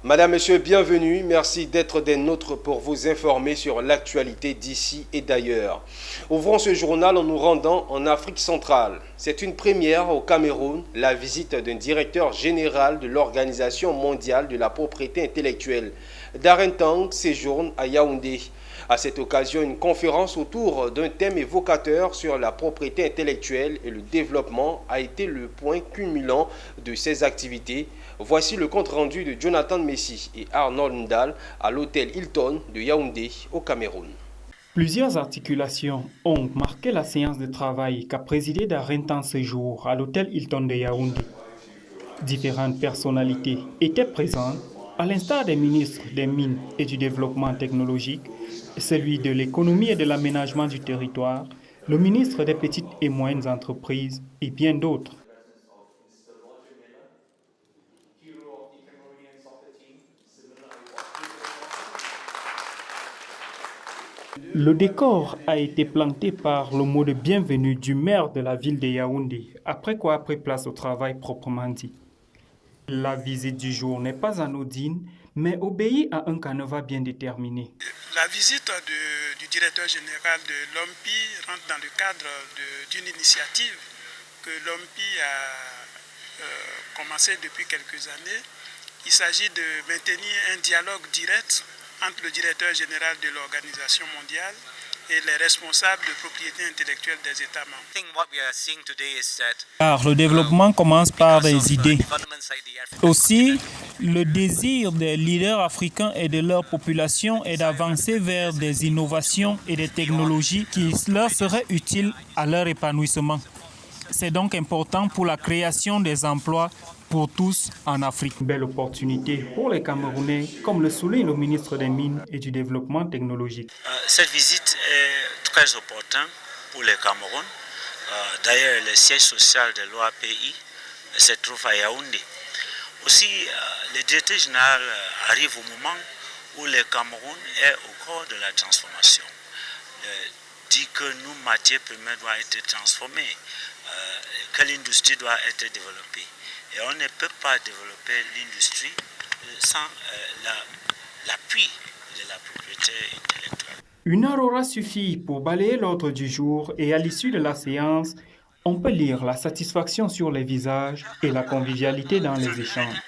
Madame, Monsieur, bienvenue. Merci d'être des nôtres pour vous informer sur l'actualité d'ici et d'ailleurs. Ouvrons ce journal en nous rendant en Afrique centrale. C'est une première au Cameroun, la visite d'un directeur général de l'Organisation mondiale de la propriété intellectuelle. Darren Tang séjourne à Yaoundé. À cette occasion, une conférence autour d'un thème évocateur sur la propriété intellectuelle et le développement a été le point culminant de ces activités. Voici le compte-rendu de Jonathan Messi et Arnold Ndal à l'hôtel Hilton de Yaoundé au Cameroun. Plusieurs articulations ont marqué la séance de travail qu'a présidé Darren Séjour à l'hôtel Hilton de Yaoundé. Différentes personnalités étaient présentes, à l'instar des ministres des Mines et du Développement technologique, celui de l'économie et de l'aménagement du territoire, le ministre des Petites et Moyennes Entreprises et bien d'autres. Le décor a été planté par le mot de bienvenue du maire de la ville de Yaoundé, après quoi a pris place au travail proprement dit. La visite du jour n'est pas anodine, mais obéit à un canevas bien déterminé. La visite du directeur général de l'OMPI rentre dans le cadre d'une initiative que l'OMPI a commencée depuis quelques années. Il s'agit de maintenir un dialogue direct entre le directeur général de l'Organisation mondiale et les responsables de propriété intellectuelle des États membres. Car le développement commence par des idées. Aussi, le désir des leaders africains et de leur population est d'avancer vers des innovations et des technologies qui leur seraient utiles à leur épanouissement. C'est donc important pour la création des emplois pour tous en Afrique. Belle opportunité pour les Camerounais, comme le souligne le ministre des Mines et du Développement technologique. Cette visite est très opportune pour le Cameroun. D'ailleurs, le siège social de l'OAPI se trouve à Yaoundé. Aussi, le directeur général arrive au moment où le Cameroun est au cœur de la transformation. Dit que nos matières premières doivent être transformées, que l'industrie doit être développée. Et on ne peut pas développer l'industrie sans l'appui de la propriété intellectuelle. Une heure aura suffi pour balayer l'ordre du jour et à l'issue de la séance, on peut lire la satisfaction sur les visages et la convivialité dans les échanges.